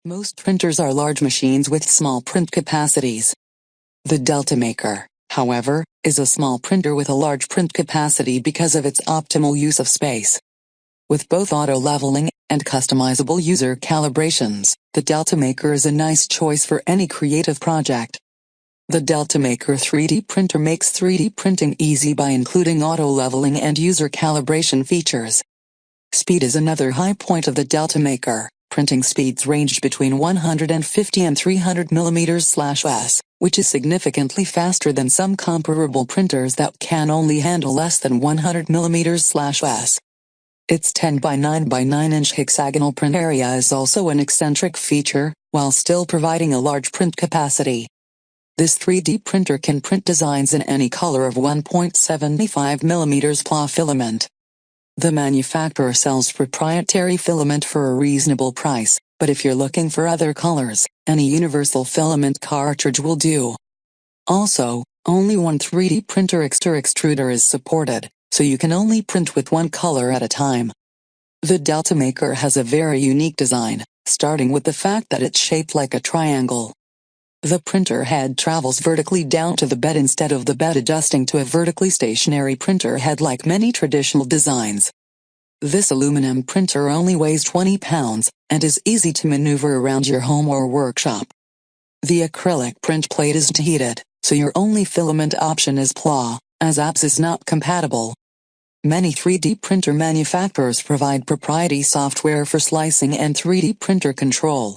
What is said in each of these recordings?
Most printers are large machines with small print capacities. The DeltaMaker, however, is a small printer with a large print capacity because of its optimal use of space. With both auto-leveling and customizable user calibrations, the DeltaMaker is a nice choice for any creative project. The DeltaMaker 3D printer makes 3D printing easy by including auto-leveling and user calibration features. Speed is another high point of the DeltaMaker. Printing speeds range between 150 and 300 mm/s, which is significantly faster than some comparable printers that can only handle less than 100 mm/s. Its 10 by 9 by 9 inch hexagonal print area is also an eccentric feature, while still providing a large print capacity. This 3D printer can print designs in any color of 1.75 mm PLA filament. The manufacturer sells proprietary filament for a reasonable price, but if you're looking for other colors, any universal filament cartridge will do. Also, only one 3D printer extruder is supported, so you can only print with one color at a time. The DeltaMaker has a very unique design, starting with the fact that it's shaped like a triangle. The printer head travels vertically down to the bed instead of the bed adjusting to a vertically stationary printer head like many traditional designs. This aluminum printer only weighs 20 pounds, and is easy to maneuver around your home or workshop. The acrylic print plate is heated, so your only filament option is PLA, as ABS is not compatible. Many 3D printer manufacturers provide proprietary software for slicing and 3D printer control.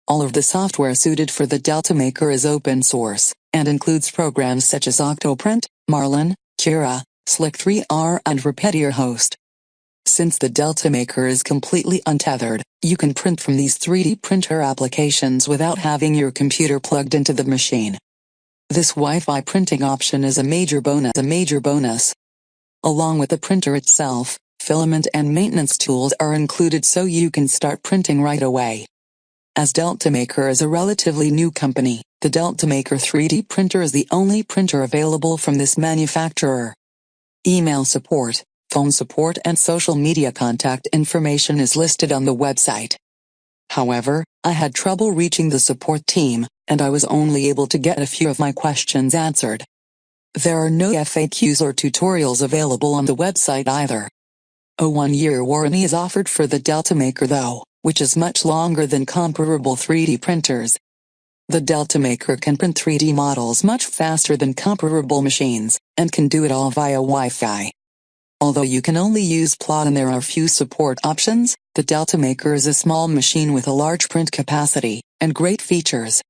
All of the software suited for the DeltaMaker is open source, and includes programs such as Octoprint, Marlin, Cura, Slick 3R and Repetier Host. Since the DeltaMaker is completely untethered, you can print from these 3D printer applications without having your computer plugged into the machine. This Wi-Fi printing option is a major bonus. Along with the printer itself, filament and maintenance tools are included so you can start printing right away. As DeltaMaker is a relatively new company, the DeltaMaker 3D printer is the only printer available from this manufacturer. Email support, phone support and social media contact information is listed on the website. However, I had trouble reaching the support team, and I was only able to get a few of my questions answered. There are no FAQs or tutorials available on the website either. A 1-year warranty is offered for the DeltaMaker though, which is much longer than comparable 3D printers. The DeltaMaker can print 3D models much faster than comparable machines, and can do it all via Wi-Fi. Although you can only use PLA and there are few support options, the DeltaMaker is a small machine with a large print capacity, and great features.